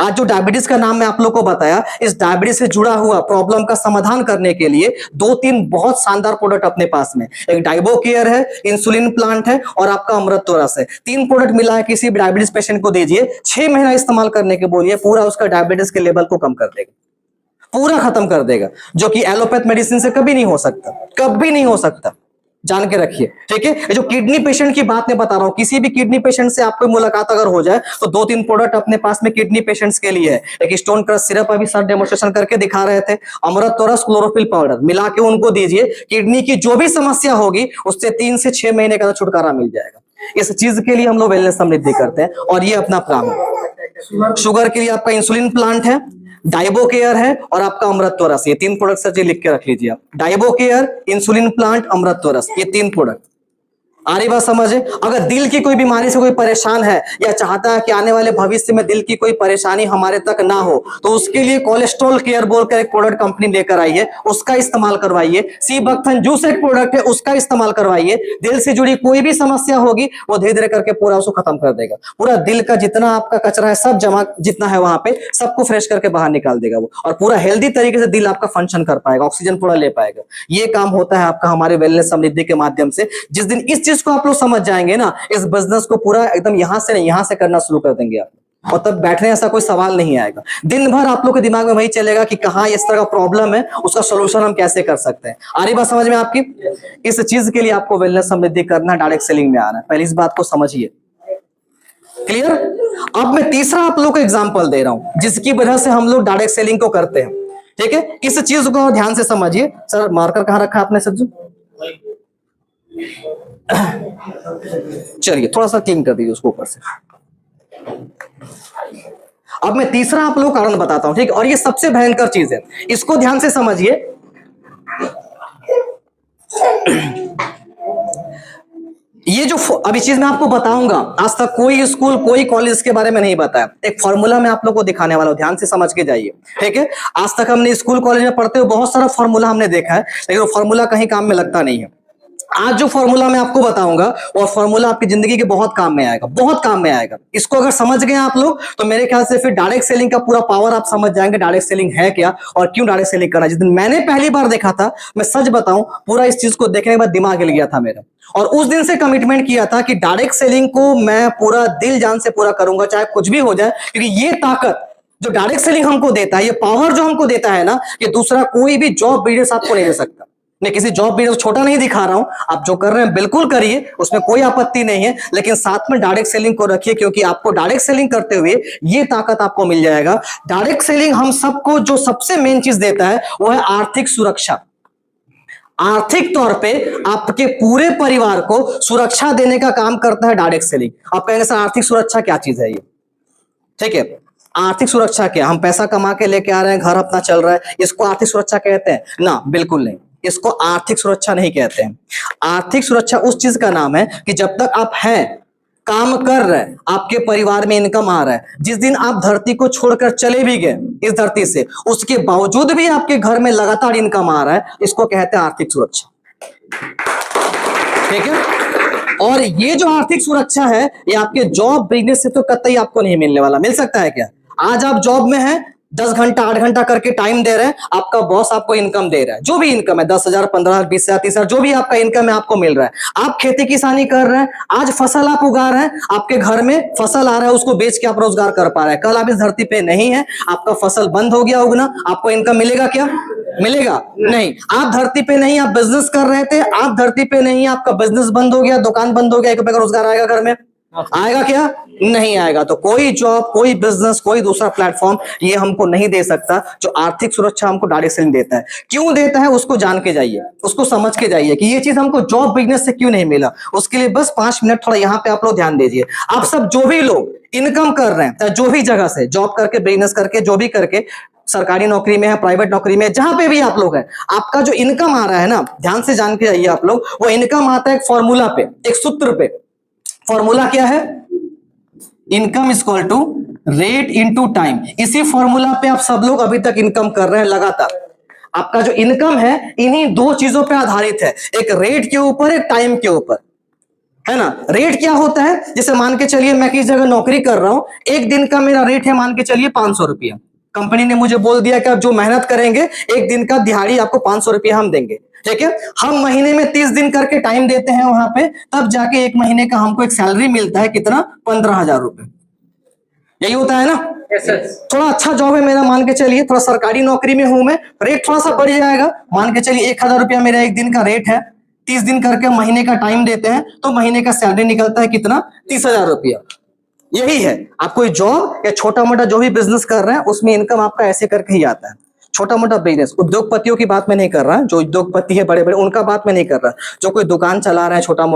आज जो डायबिटीज का नाम मैं आप लोग को बताया, इस डायबिटीज से जुड़ा हुआ प्रॉब्लम का समाधान करने के लिए 2-3 बहुत शानदार प्रोडक्ट अपने पास में, एक डाइबो केयर है, इंसुलिन प्लांट है, और आपका अमृतोरस है। 3 प्रोडक्ट मिला है, किसी डायबिटीज पेशेंट को दीजिए, 6 महीना इस्तेमाल करने के बोलिए, पूरा उसका डायबिटीज के लेवल को कम कर देगा, पूरा खत्म कर देगा, जो कि एलोपैथ मेडिसिन से कभी नहीं हो सकता, कभी नहीं हो सकता। जान के रखिए, ठीक है। जो किडनी पेशेंट की बात मैं बता रहा हूं, किसी भी किडनी पेशेंट से आपको मुलाकात अगर हो जाए, तो 2-3 प्रोडक्ट अपने पास में किडनी पेशेंट्स के लिए है। एक स्टोन क्रश सिरप अभी सर डेमोन्स्ट्रेशन करके दिखा रहे थे, अमृतोरस क्लोरोफिल पाउडर मिला के उनको दीजिए, किडनी की जो भी समस्या होगी उससे 3 से 6 महीने का छुटकारा मिल जाएगा। इस चीज के लिए हम लोग वेलनेस समृद्धि करते हैं, और ये अपना प्लान है। शुगर के लिए आपका इंसुलिन प्लांट है, डाइबो केयर है, और आपका अमृतोरस। ये 3 प्रोडक्ट सर जी लिख के रख लीजिए आप, डाइबो केयर, इंसुलिन प्लांट, अमृतोरस, ये 3 प्रोडक्ट। आ रही बात समझे? अगर दिल की कोई बीमारी से कोई परेशान है, या चाहता है कि आने वाले भविष्य में दिल की कोई परेशानी हमारे तक ना हो, तो उसके लिए कोलेस्ट्रॉल केयर बोलकर एक प्रोडक्ट कंपनी लेकर आई है, उसका इस्तेमाल करवाइए। सी बकथन जूस एक प्रोडक्ट है, उसका इस्तेमाल करवाइए। दिल से जुड़ी कोई भी समस्या होगी, वो धीरे धीरे करके पूरा उसको खत्म कर देगा। पूरा दिल का जितना आपका कचरा है, सब जमा जितना है वहां पे, सबको फ्रेश करके बाहर निकाल देगा वो, और पूरा हेल्दी तरीके से दिल आपका फंक्शन कर पाएगा, ऑक्सीजन पूरा ले पाएगा। ये काम होता है आपका हमारे वेलनेस समृद्धि के माध्यम से। जिस दिन इस चीज को आप लोग समझ जाएंगे ना, इस बिजनेस को पूरा एकदम यहां से नहीं, यहां से करना शुरू कर देंगे आप, और तब बैठने ऐसा कोई सवाल नहीं आएगा। दिन भर आप लोग के दिमाग में वही चलेगा कि कहां इस तरह का प्रॉब्लम है, उसका सोल्यूशन हम कैसे कर सकते हैं। आ रही बात समझ में आपकी? इस चीज के लिए आपको वेलनेस समृद्धि करना, डायरेक्ट सेलिंग में आना है। पहले इस बात को समझिए, क्लियर? अब मैं तीसरा आप लोग को एग्जांपल दे रहा हूं, जिसकी वजह से हम लोग डायरेक्ट सेलिंग को करते हैं। ठीक है, इस चीज को ध्यान से समझिए। सर मार्कर कहां रखा आपने सज्जू? चलिए थोड़ा सा क्लीन कर दीजिए उसको ऊपर से। अब मैं तीसरा आप लोग कारण बताता हूं, ठीक है, और ये सबसे भयंकर चीज है, इसको ध्यान से समझिए। ये जो अभी चीज मैं आपको बताऊंगा, आज तक कोई स्कूल कोई कॉलेज के बारे में नहीं बताया। एक फॉर्मूला मैं आप लोग को दिखाने वाला हूं, ध्यान से समझ के जाइए। ठीक है, आज तक हमने स्कूल कॉलेज में पढ़ते हुए बहुत सारा फॉर्मूला हमने देखा है, लेकिन वो फॉर्मूला कहीं काम में लगता नहीं है। आज जो फॉर्मूला मैं आपको बताऊंगा वो फॉर्मूला आपकी जिंदगी के बहुत काम में आएगा, बहुत काम में आएगा। इसको अगर समझ गए आप लोग तो मेरे ख्याल से फिर डायरेक्ट सेलिंग का पूरा पावर आप समझ जाएंगे, डायरेक्ट सेलिंग है क्या और क्यों डायरेक्ट सेलिंग करना। जिस दिन मैंने पहली बार देखा था, मैं सच बताऊं, पूरा इस चीज को देखने के बाद दिमाग हिल गया था मेरा, और उस दिन से कमिटमेंट किया था कि डायरेक्ट सेलिंग को मैं पूरा दिल जान से पूरा करूंगा, चाहे कुछ भी हो जाए, क्योंकि ये ताकत जो डायरेक्ट सेलिंग हमको देता है, ये पावर जो हमको देता है ना, ये दूसरा कोई भी जॉब बिजनेस आपको नहीं दे सकता। मैं किसी जॉब बिजनेस छोटा नहीं दिखा रहा हूं, आप जो कर रहे हैं बिल्कुल करिए, उसमें कोई आपत्ति नहीं है, लेकिन साथ में डायरेक्ट सेलिंग को रखिए, क्योंकि आपको डायरेक्ट सेलिंग करते हुए ये ताकत आपको मिल जाएगा। डायरेक्ट सेलिंग हम सबको जो सबसे मेन चीज देता है वो है आर्थिक सुरक्षा। आर्थिक तौर पे आपके पूरे परिवार को सुरक्षा देने का काम करता है डायरेक्ट सेलिंग। आप कहेंगे सर आर्थिक सुरक्षा क्या चीज है ये? ठीक है, आर्थिक सुरक्षा क्या? हम पैसा कमा के लेके आ रहे हैं, घर अपना चल रहा है, इसको आर्थिक सुरक्षा कहते हैं ना? बिल्कुल नहीं, इसको आर्थिक सुरक्षा नहीं कहते हैं। आर्थिक सुरक्षा उस चीज का नाम है कि जब तक आप हैं, काम कर रहे हैं, आपके परिवार में इनकम आ रहा है, जिस दिन आप धरती को छोड़कर चले भी गए इस धरती से, उसके बावजूद भी आपके घर में लगातार इनकम आ रहा है, इसको कहते हैं आर्थिक सुरक्षा। ठीक है, और ये जो आर्थिक सुरक्षा है ये आपके जॉब बिजनेस से तो कतई आपको नहीं मिलने वाला। मिल सकता है क्या? आज आप जॉब में हैं, 10 घंटा 8 घंटा करके टाइम दे रहे हैं, आपका बॉस आपको इनकम दे रहा है, जो भी इनकम है, 10,000 15,000 20,000 30,000 जो भी आपका इनकम है आपको मिल रहा है। आप खेती किसानी कर रहे हैं, आज फसल आप उगा रहे हैं, आपके घर में फसल आ रहा है, उसको बेच के आप रोजगार कर पा रहे हैं। कल आप इस धरती पे नहीं है, आपका फसल बंद हो गया उगना, आपको इनकम मिलेगा क्या? मिलेगा नहीं। आप धरती पे नहीं, आप बिजनेस कर रहे थे, आप धरती पे नहीं, आपका बिजनेस बंद हो गया, दुकान बंद हो गया, 1 रुपए का रोजगार आएगा घर में? आएगा क्या? नहीं आएगा। तो कोई जॉब, कोई बिजनेस, कोई दूसरा प्लेटफॉर्म ये हमको नहीं दे सकता जो आर्थिक सुरक्षा हमको डायरेक्ट सेलिंग देता है। क्यों देता है उसको जान के जाइए, उसको समझ के जाइए कि ये चीज हमको जॉब बिजनेस से क्यों नहीं मिला। उसके लिए बस 5 मिनट थोड़ा यहाँ पे आप लोग ध्यान दीजिए। आप सब जो भी लोग इनकम कर रहे हैं, जो भी जगह से जॉब करके, बिजनेस करके, जो भी करके, सरकारी नौकरी में है, प्राइवेट नौकरी में, जहां पे भी आप लोग हैं, आपका जो इनकम आ रहा है ना, ध्यान से जान के जाइए आप लोग, वो इनकम आता है एक फॉर्मूला पे, एक सूत्र पे। फॉर्मूला क्या है? Income equal to rate into time. इसी फॉर्मूला पे आप सब लोग अभी तक इनकम कर रहे हैं लगातार। आपका जो इनकम है इन्हीं 2 चीजों पे आधारित है, एक रेट के ऊपर, एक टाइम के ऊपर, है ना। रेट क्या होता है? जैसे मान के चलिए मैं किसी जगह नौकरी कर रहा हूं, एक दिन का मेरा रेट है मान के चलिए 500 रुपया। कंपनी ने मुझे बोल दिया कि आप जो मेहनत करेंगे, एक दिन का दिहाड़ी आपको 500 रुपया हम देंगे। ठीक है, हम महीने में 30 दिन करके टाइम देते हैं वहां पे, तब जाके 1 महीने का हमको एक सैलरी मिलता है, कितना? 15,000 रुपए। यही होता है ना? थोड़ा अच्छा जॉब है मेरा, मान के चलिए थोड़ा सरकारी नौकरी में हूं मैं, रेट थोड़ा सा बढ़ जाएगा, मान के चलिए 1,000 रुपया मेरा एक दिन का रेट है, 30 दिन करके महीने का टाइम देते हैं, तो महीने का सैलरी निकलता है कितना? 30,000 रुपया। यही है, आप कोई जॉब या छोटा मोटा जो भी बिजनेस कर रहे हैं उसमें इनकम आपका ऐसे करके ही आता है। छोटा मोटा बिजनेस, उद्योगपतियों की बात मैं नहीं कर रहा, जो उद्योगपति है बड़े बड़े उनका बात मैं नहीं कर रहा, जो कोई दुकान चला रहा है, छोटा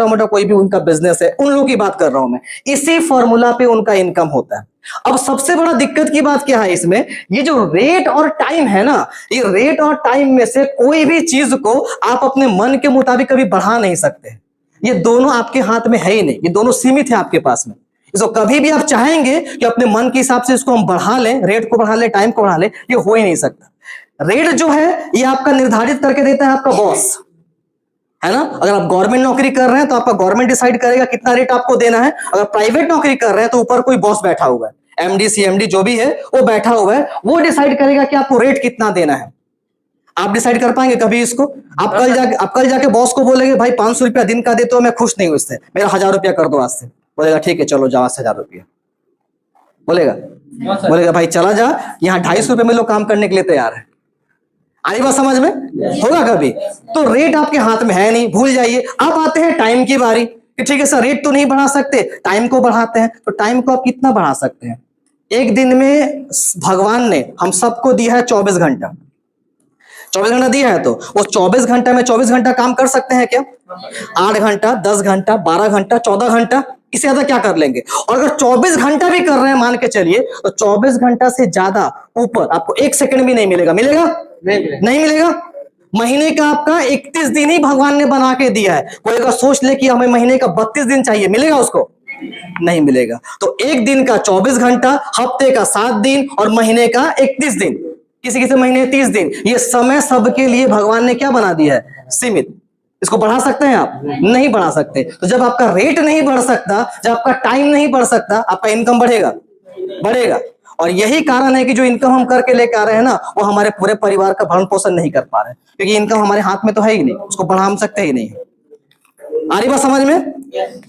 मोटा कोई भी उनका बिजनेस है, उन लोगों की बात कर रहा हूं मैं। इसी फॉर्मूला पे उनका इनकम होता है। अब सबसे बड़ा दिक्कत की बात क्या है इसमें? ये जो रेट और टाइम है ना, ये रेट और टाइम में से कोई भी चीज को आप अपने मन के मुताबिक कभी बढ़ा नहीं सकते। ये दोनों आपके हाथ में है ही नहीं, ये दोनों सीमित है आपके पास में। इसको कभी भी आप चाहेंगे कि अपने मन के हिसाब से इसको हम बढ़ा लें, रेट को बढ़ा लें, टाइम को बढ़ा लें, ये हो ही नहीं सकता। रेट जो है ये आपका निर्धारित करके देता है आपका बॉस, है ना। अगर आप गवर्नमेंट नौकरी कर रहे हैं तो आपका गवर्नमेंट डिसाइड करेगा कितना रेट आपको देना है। अगर प्राइवेट नौकरी कर रहे हैं तो ऊपर कोई बॉस बैठा हुआ है, एमडी सीएमडी जो भी है वो बैठा हुआ है, वो डिसाइड करेगा कि आपको रेट कितना देना है। आप डिसाइड कर पाएंगे कभी इसको? आप कल जाके बॉस को बोलेंगे भाई 500 रुपया दिन का देते हो, मैं खुश नहीं हूं इससे, मेरा 1,000 रुपया कर दो आज से। बोलेगा ठीक है चलो जाओ, 1,000 रुपया बोलेगा भाई चला जा, यहाँ 250 रुपए में लोग काम करने के लिए तैयार है। आई बात समझ में? होगा कभी? तो रेट आपके हाथ में है नहीं, भूल जाइए। अब आते हैं टाइम की बारी कि ठीक है सर रेट तो नहीं बढ़ा सकते, टाइम को बढ़ाते हैं। तो टाइम को आप कितना बढ़ा सकते हैं? एक दिन में भगवान ने हम सबको दिया है 24 घंटा, 24 घंटा दिया है, तो वो 24 घंटा में 24 घंटा काम कर सकते हैं क्या? 8 घंटा, 10 घंटा, 12 घंटा, 14 घंटा, इससे ज्यादा क्या कर लेंगे? और अगर 24 घंटा भी कर रहे हैं मान के चलिए, तो 24 घंटा से ज्यादा ऊपर आपको 1 सेकंड भी नहीं मिलेगा। मिलेगा? नहीं मिलेगा। महीने का आपका 31 दिन ही भगवान ने बना के दिया है। कोई अगर सोच ले कि हमें महीने का 32 दिन चाहिए, मिलेगा उसको? नहीं मिलेगा। तो एक दिन का 24 घंटा, हफ्ते का 7 दिन और महीने का 31 दिन, किसी किसी महीने 30 दिन, ये समय सबके लिए भगवान ने क्या बना दिया है? सीमित। इसको बढ़ा सकते हैं आप? नहीं बढ़ा सकते। तो जब आपका रेट नहीं बढ़ सकता, जब आपका टाइम नहीं बढ़ सकता, आपका इनकम बढ़ेगा? बढ़ेगा। और यही कारण है कि जो इनकम हम करके लेके आ रहे हैं ना, वो हमारे पूरे परिवार का भरण पोषण नहीं कर पा रहे, क्योंकि इनकम हमारे हाथ में तो है ही नहीं, उसको बढ़ा हम सकते ही नहीं। आ रही बात समझ में?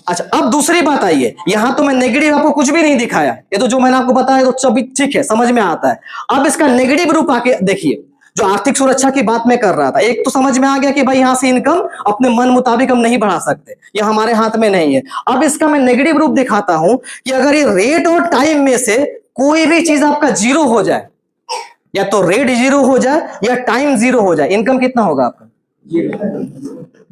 अच्छा, अब दूसरी बात आई है, यहां तो मैं नेगेटिव आपको कुछ भी नहीं दिखाया, ये तो जो मैंने आपको बताया तो सभी ठीक है, समझ में आता है। अब इसका नेगेटिव रूप आके देखिए, जो आर्थिक सुरक्षा की बात मैं कर रहा था, एक तो समझ में आ गया कि भाई यहां से इनकम अपने मन मुताबिक हम नहीं बढ़ा सकते, ये हमारे हाथ में नहीं है। अब इसका मैं नेगेटिव रूप दिखाता हूं कि अगर ये रेट और टाइम में से कोई भी चीज आपका जीरो हो जाए, या तो रेट जीरो हो जाए या टाइम जीरो हो जाए, इनकम कितना होगा आपका?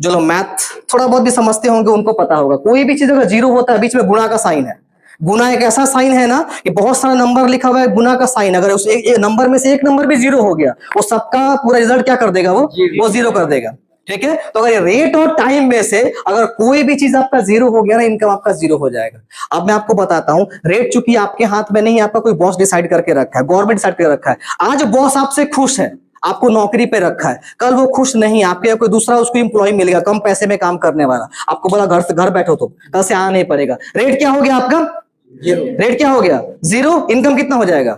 जो लोग मैथ थोड़ा बहुत भी समझते होंगे उनको पता होगा, कोई भी चीज अगर जीरो होता है, बीच में गुणा का साइन है। गुना एक ऐसा साइन है ना कि बहुत सारा नंबर लिखा हुआ है, गुना का साइन, अगर उस एक नंबर में से एक नंबर भी जीरो हो गया, वो सबका पूरा रिजल्ट क्या कर देगा? वो जीरो कर देगा। ठीक है, तो अगर रेट और टाइम में से अगर कोई भी चीज आपका जीरो हो गया ना, इनकम आपका जीरो हो जाएगा। अब मैं आपको बताता हूं, रेट चूंकि आपके हाथ में नहीं है, आपका कोई बॉस डिसाइड करके रखा है, गवर्नमेंट डिसाइड करके रखा है। आज बॉस आपसे खुश है, आपको नौकरी पे रखा है, कल वो खुश नहीं, आपके कोई दूसरा उसको एम्प्लॉय मिलेगा कम पैसे में काम करने वाला, आपको बोला घर से घर बैठो, तो कल से आना नहीं पड़ेगा। रेट क्या हो गया आपका? रेट क्या हो गया? जीरो। इनकम कितना हो जाएगा?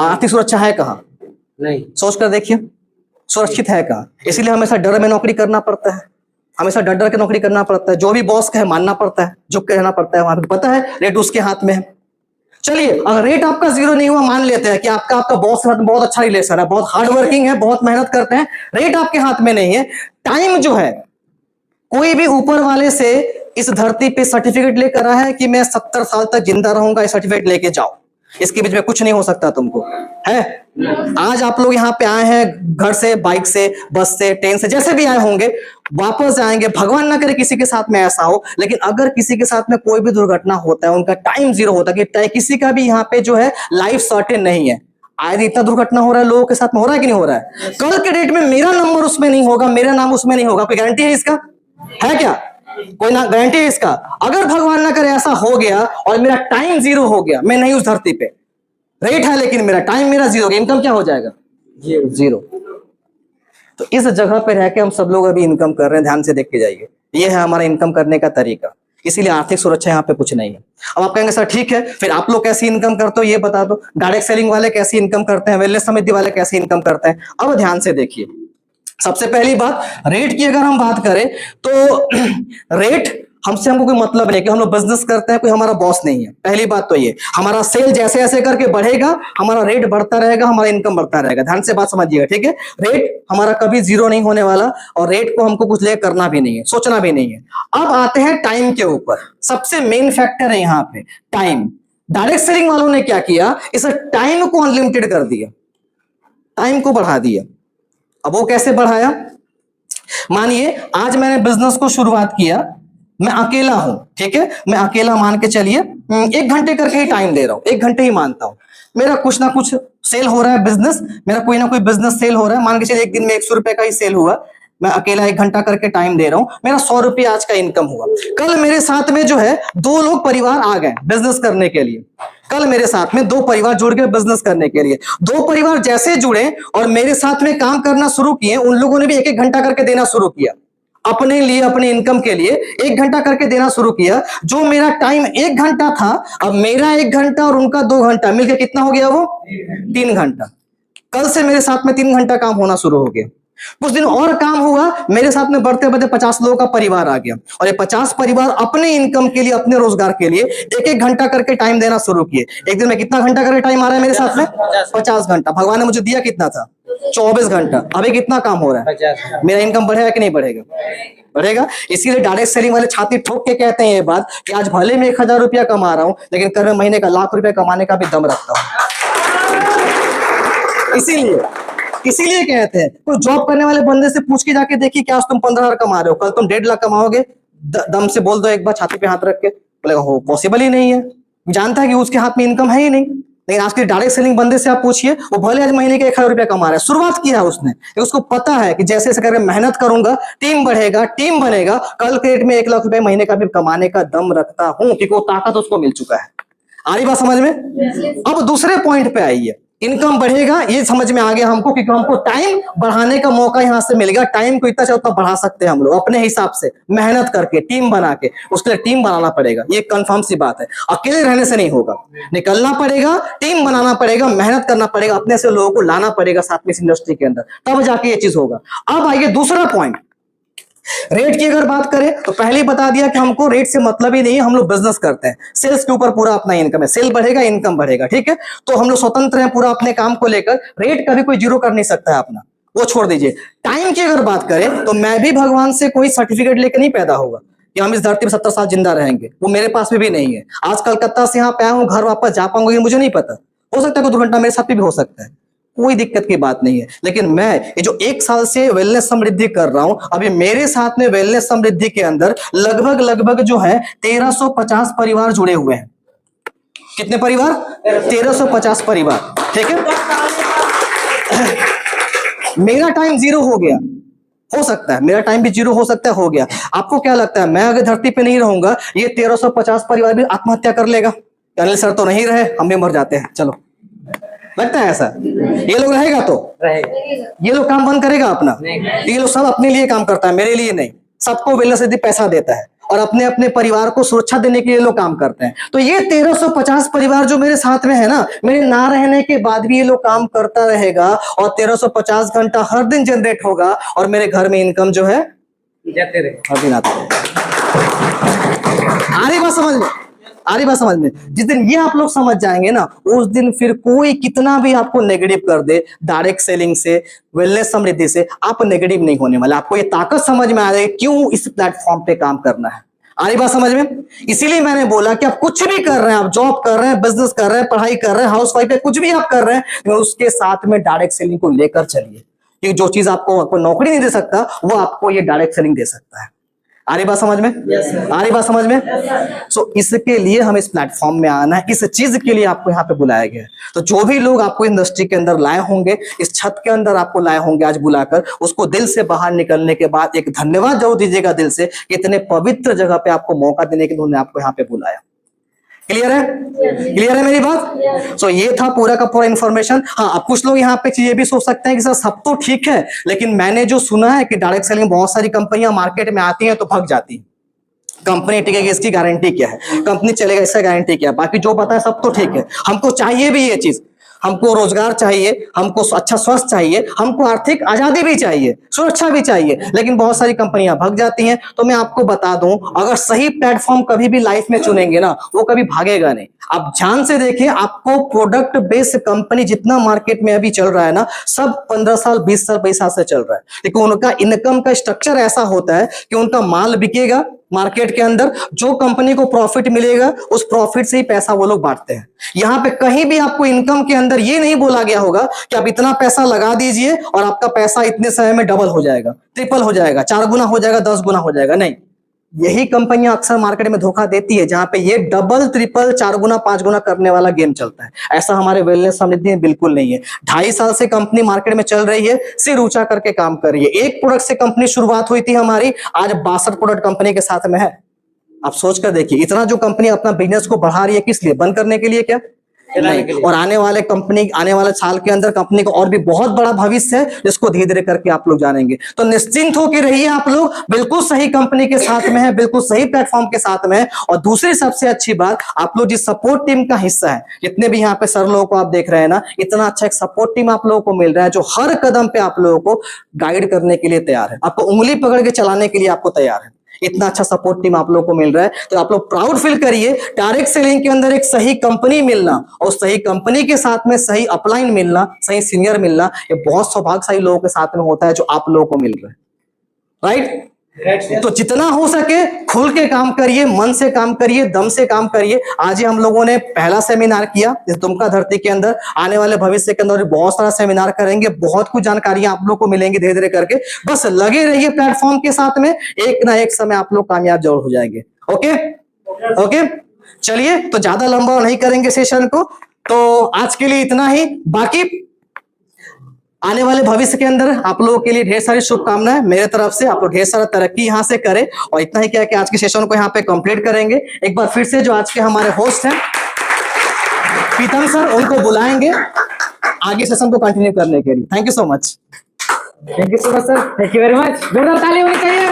आर्थिक सुरक्षा है कहाँ? नहीं। सोच कर देखिए, सुरक्षित है कहाँ? इसीलिए हमेशा डर में नौकरी करना पड़ता है, हमेशा डर डर के नौकरी करना पड़ता है, जो भी बॉस कहे मानना पड़ता है, जो कहना पड़ता है, वहां पे पता है रेट उसके हाथ में है। चलिए, अगर रेट आपका जीरो नहीं हुआ, मान लेते हैं कि आपका बॉस के साथ बहुत अच्छा रिलेशन है, बहुत हार्ड वर्किंग है, बहुत मेहनत करते हैं, रेट आपके हाथ में नहीं है। टाइम जो है, कोई भी ऊपर वाले से इस धरती पे सर्टिफिकेट लेकर आया है कि मैं 70 साल तक जिंदा रहूंगा, सर्टिफिकेट लेके जाओ, इसके बीच में कुछ नहीं हो सकता तुमको, है? आज आप लोग यहाँ पे आए हैं घर से, बाइक से, बस से, ट्रेन से, जैसे भी आए होंगे, वापस जाएंगे, भगवान ना करे किसी के साथ में ऐसा हो, लेकिन अगर किसी के साथ में कोई भी दुर्घटना होता है, उनका टाइम जीरो होता है, कि किसी का भी यहाँ पे जो है लाइफ सर्टेन नहीं है। आज इतना दुर्घटना हो रहा है लोगों के साथ में, हो रहा है कि नहीं हो रहा है? कल के डेट में मेरा नंबर उसमें नहीं होगा, मेरा नाम उसमें नहीं होगा, कोई गारंटी है इसका? है क्या? कोई ना गारंटी है इसका? अगर भगवान ना करे ऐसा हो गया और मेरा टाइम जीरो हो गया, मैं नहीं उस धरती पे, रेट है लेकिन मेरा टाइम मेरा जीरो, इनकम क्या हो जाएगा? जीरो। तो इस जगह पे रह के हम सब लोग अभी इनकम कर रहे हैं, ध्यान से देख के जाइए, ये है हमारा इनकम करने का तरीका। इसीलिए आर्थिक सुरक्षा यहाँ पे कुछ नहीं है। अब आप कहेंगे सर ठीक है, फिर आप लोग कैसी इनकम करते हो ये बता दो, डायरेक्ट सेलिंग वाले कैसी इनकम करते हैं, वेलनेस समिति वाले कैसी इनकम करते हैं? अब ध्यान से देखिए, सबसे पहली बात, रेट की अगर हम बात करें तो रेट हमसे हमको कोई मतलब नहीं कि हम लोग बिजनेस करते हैं, कोई हमारा बॉस नहीं है। पहली बात तो ये, हमारा सेल जैसे जैसे करके बढ़ेगा, हमारा रेट बढ़ता रहेगा, हमारा इनकम बढ़ता रहेगा। ध्यान से बात समझिएगा, ठीक है? रेट हमारा कभी जीरो नहीं होने वाला, और रेट को हमको कुछ ले करना भी नहीं है, सोचना भी नहीं है। अब आते हैं टाइम के ऊपर, सबसे मेन फैक्टर है यहाँ पे टाइम। डायरेक्ट सेलिंग वालों ने क्या किया, इस टाइम को अनलिमिटेड कर दिया, टाइम को बढ़ा दिया। अब वो कैसे बढ़ाया? मानिए आज मैंने बिजनेस को शुरुआत किया, मैं अकेला हूं, ठीक है, मैं अकेला मान के चलिए 1 घंटे करके ही टाइम दे रहा हूं, 1 घंटे ही मानता हूं, मेरा कुछ ना कुछ सेल हो रहा है, बिजनेस मेरा कोई ना कोई बिजनेस सेल हो रहा है, मान के चलिए एक दिन में 100 रुपए का ही सेल हुआ, मैं अकेला 1 घंटा करके टाइम दे रहा हूं, मेरा 100 रुपये आज का इनकम हुआ। कल मेरे साथ में जो है 2 लोग परिवार आ गए बिजनेस करने के लिए, कल मेरे साथ में 2 परिवार जुड़ गए बिजनेस करने के लिए। 2 परिवार जैसे जुड़े और मेरे साथ में काम करना शुरू किए, उन लोगों ने भी 1-1 घंटा करके देना शुरू किया अपने लिए, अपने इनकम के लिए 1 घंटा करके देना शुरू किया। जो मेरा टाइम 1 घंटा था, अब मेरा 1 घंटा और उनका 2 घंटा मिलकर कितना हो गया? वो 3 घंटा। कल से मेरे साथ में 3 घंटा काम होना शुरू हो गया। कुछ दिन और काम हुआ, मेरे साथ में बढ़ते बढ़ते 50 लोगों का परिवार आ गया, और ये 50 परिवार अपने इनकम के लिए, अपने रोजगार के लिए 1-1 घंटा करके टाइम देना शुरू किए। एक दिन में कितना घंटा करके टाइम आ रहा है मेरे साथ में? 50 घंटा। भगवान ने मुझे दिया कितना था? 24 घंटा। अभी कितना काम हो रहा है? मेरा इनकम बढ़ेगा कि नहीं बढ़ेगा? बढ़ेगा। इसीलिए डायरेक्ट सेलिंग वाले छाती ठोक के कहते हैं ये बात कि आज भले मैं 1000 रुपया कमा रहा हूं, लेकिन कल मैं महीने का लाख रुपया कमाने का भी दम रखता हूं। इसीलिए कहते हैं, कोई जॉब करने वाले बंदे से पूछ के जाके देखिए कि आज तुम 15,000 कमा रहे हो, कल तुम 1.5 लाख कमाओगे, दम से बोल दो एक बार छाती पे हाथ रख के, बोलेगा हो पॉसिबल ही नहीं है, जानता है कि उसके हाथ में इनकम है ही नहीं। लेकिन आज के डायरेक्ट सेलिंग बंदे से आप पूछिए, वो भले आज महीने के 1000 रुपया कमा रहा है, शुरुआत किया है उसने, उसको पता है कि जैसे जैसे करके मेहनत करूंगा, टीम बढ़ेगा, टीम बनेगा, कल के डेट में 1 लाख रुपए महीने का भी कमाने का दम रखता हूं, क्योंकि वो ताकत उसको मिल चुका है। आ रही बात समझ में? अब दूसरे पॉइंट पे आइए, इनकम बढ़ेगा, ये समझ में आ गया हमको, क्योंकि हमको टाइम बढ़ाने का मौका यहां से मिलेगा। टाइम को इतना चाहे उतना बढ़ा सकते हैं हम लोग अपने हिसाब से, मेहनत करके, टीम बना के। उसके लिए टीम बनाना पड़ेगा, ये कंफर्म सी बात है। अकेले रहने से नहीं होगा, निकलना पड़ेगा, टीम बनाना पड़ेगा, मेहनत करना पड़ेगा, अपने से लोगों को लाना पड़ेगा साथ में इस इंडस्ट्री के अंदर, तब जाके ये चीज होगा। अब आइए दूसरा पॉइंट, रेट की अगर बात करें तो पहले ही बता दिया कि हमको रेट से मतलब ही नहीं है, हम लोग बिजनेस करते हैं, सेल्स के ऊपर पूरा अपना इनकम है, सेल बढ़ेगा इनकम बढ़ेगा, ठीक है। तो हम लोग स्वतंत्र हैं पूरा अपने काम को लेकर, रेट कभी कोई जीरो कर नहीं सकता है अपना, वो छोड़ दीजिए। टाइम की अगर बात करें तो मैं भी भगवान से कोई सर्टिफिकेट लेकर नहीं पैदा होगा कि हम इस धरती पर 70 साल जिंदा रहेंगे, वो मेरे पास भी नहीं है। आज कलकत्ता से यहाँ पे आया हूँ, घर वापस जा पाऊंगा ये मुझे नहीं पता, हो सकता है कोई दुर्घटना मेरे साथ भी हो सकता है, कोई दिक्कत की बात नहीं है। लेकिन मैं ये जो 1 साल से वेलनेस समृद्धि कर रहा हूं, अभी मेरे साथ में वेलनेस समृद्धि के अंदर लगभग जो है 1350 परिवार जुड़े हुए हैं। कितने परिवार? 1350 परिवार, ठीक है। मेरा टाइम जीरो हो गया, हो सकता है मेरा टाइम भी जीरो हो सकता है, हो गया। आपको क्या लगता है मैं अगर धरती पे नहीं रहूंगा ये 1350 परिवार भी आत्महत्या कर लेगा? अनिल सर तो नहीं रहे, हम भी मर जाते हैं, चलो, लगता है ऐसा? ये लोग रहेगा तो ये लोग काम बंद करेगा अपना? ये लोग सब अपने लिए काम करता है, मेरे लिए नहीं। सबको वेलनेस निधि पैसा देता है और अपने अपने परिवार को सुरक्षा देने के लिए लोग काम करते हैं। तो ये 1350 परिवार जो मेरे साथ में है ना, मेरे ना रहने के बाद भी ये लोग काम करता रहेगा और 1350 घंटा हर दिन जनरेट होगा और मेरे घर में इनकम जो है जाते रहे, हर दिन आते रहे। आ रही बात समझ में? आ रही बात समझ में? जिस दिन ये आप लोग समझ जाएंगे ना, उस दिन फिर कोई कितना भी आपको नेगेटिव कर दे, डायरेक्ट सेलिंग से, वेलनेस समृद्धि से, आप नेगेटिव नहीं होने वाले। आपको ये ताकत समझ में आ जाएगी क्यों इस प्लेटफॉर्म पे काम करना है। आ रही बात समझ में? इसीलिए मैंने बोला कि आप कुछ भी कर रहे हैं, आप जॉब कर रहे हैं, बिजनेस कर रहे हैं, पढ़ाई कर रहे हैं, हाउस वाइफ है, कुछ भी आप कर रहे हैं, उसके साथ में डायरेक्ट सेलिंग को लेकर चलिए, क्योंकि जो चीज आपको नौकरी नहीं दे सकता वो आपको ये डायरेक्ट सेलिंग दे सकता है। आ रही बात समझ में? आ रही बात समझ में? सो इसके लिए हम इस प्लेटफॉर्म में आना है, इस चीज के लिए आपको यहाँ पे बुलाया गया है। तो जो भी लोग आपको इंडस्ट्री के अंदर लाए होंगे, इस छत के अंदर आपको लाए होंगे आज बुलाकर, उसको दिल से बाहर निकलने के बाद एक धन्यवाद जरूर दीजिएगा दिल से कि इतने पवित्र जगह पे आपको मौका देने के लिए उन्होंने आपको यहाँ पे बुलाया। क्लियर है? क्लियर है मेरी बात? सो ये था पूरा का पूरा इन्फॉर्मेशन। हाँ, अब कुछ लोग यहाँ पे ये भी सोच सकते हैं कि सर सब तो ठीक है, लेकिन मैंने जो सुना है कि डायरेक्ट सेलिंग बहुत सारी कंपनियां मार्केट में आती हैं तो भाग जाती हैं। कंपनी टिकेगी इसकी गारंटी क्या है? कंपनी चलेगा इसका गारंटी क्या है? बाकी जो पता है सब तो ठीक है, हमको चाहिए भी ये चीज, हमको रोजगार चाहिए, हमको अच्छा स्वास्थ्य चाहिए, हमको आर्थिक आजादी भी चाहिए, सुरक्षा भी चाहिए, लेकिन बहुत सारी कंपनियां भाग जाती हैं। तो मैं आपको बता दूं, अगर सही प्लेटफॉर्म कभी भी लाइफ में चुनेंगे ना, वो कभी भागेगा नहीं। आप ध्यान से देखिए, आपको प्रोडक्ट बेस्ड कंपनी जितना मार्केट में अभी चल रहा है ना, सब 15 साल 20 साल 22 साल से चल रहा है, लेकिन उनका इनकम का स्ट्रक्चर ऐसा होता है कि उनका माल बिकेगा मार्केट के अंदर, जो कंपनी को प्रॉफिट मिलेगा उस प्रॉफिट से ही पैसा वो लोग बांटते हैं। यहां पे कहीं भी आपको इनकम के अंदर ये नहीं बोला गया होगा कि आप इतना पैसा लगा दीजिए और आपका पैसा इतने समय में डबल हो जाएगा, ट्रिपल हो जाएगा, 4 गुना हो जाएगा, 10 गुना हो जाएगा। नहीं, यही कंपनियां अक्सर मार्केट में धोखा देती है, जहां पे ये डबल ट्रिपल 4 गुना 5 गुना करने वाला गेम चलता है। ऐसा हमारे वेलनेस समृद्धि में बिल्कुल नहीं है। 2.5 साल से कंपनी मार्केट में चल रही है, सिर ऊंचा करके काम कर रही है। एक प्रोडक्ट से कंपनी शुरुआत हुई थी हमारी, आज 62 प्रोडक्ट कंपनी के साथ में है। आप सोच कर देखिए, इतना जो कंपनी अपना बिजनेस को बढ़ा रही है, किस लिए? बंद करने के लिए क्या? नहीं। और आने वाले साल के अंदर कंपनी को और भी बहुत बड़ा भविष्य है, जिसको धीरे धीरे करके आप लोग जानेंगे। तो निश्चिंत होकर रहिए, आप लोग बिल्कुल सही कंपनी के साथ में है, बिल्कुल सही प्लेटफॉर्म के साथ में है। और दूसरी सबसे अच्छी बात, आप लोग जिस सपोर्ट टीम का हिस्सा है, जितने भी यहाँ पे सर लोगों को आप देख रहे हैं ना, इतना अच्छा एक सपोर्ट टीम आप लोगों को मिल रहा है, जो हर कदम पे आप लोगों को गाइड करने के लिए तैयार है, आपको उंगली पकड़ के चलाने के लिए आपको तैयार है। इतना अच्छा सपोर्ट टीम आप लोगों को मिल रहा है, तो आप लोग प्राउड फील करिए। डायरेक्ट सेलिंग के अंदर एक सही कंपनी मिलना और सही कंपनी के साथ में सही अपलाइन मिलना, सही सीनियर मिलना, ये बहुत सौभाग्यशाली लोगों के साथ में होता है, जो आप लोगों को मिल रहा है। राइट? तो जितना हो सके खुल के काम करिए, मन से काम करिए, दम से काम करिए। आज ही हम लोगों ने पहला सेमिनार किया इस दुमका धरती के अंदर, आने वाले भविष्य के अंदर बहुत सारा सेमिनार करेंगे, बहुत कुछ जानकारियां आप लोग को मिलेंगी धीरे धीरे करके। बस लगे रहिए प्लेटफॉर्म के साथ में, एक ना एक समय आप लोग कामयाब जरूर हो जाएंगे। ओके ओके, चलिए, तो ज्यादा लंबा नहीं करेंगे सेशन को, तो आज के लिए इतना ही। बाकी आने वाले भविष्य के अंदर आप लोगों के लिए ढेर सारी शुभकामनाएं मेरे तरफ से। आप लोग ढेर सारा तरक्की यहां से करें, और इतना ही क्या कि आज के सेशन को यहां पे कंप्लीट करेंगे। एक बार फिर से जो आज के हमारे होस्ट हैं पीतम सर, उनको बुलाएंगे। आगे सेशन को कंटिन्यू करने के लिए। Thank you so much. Thank you so much sir, thank you very much. जोरदार ताली होनी चाहिए।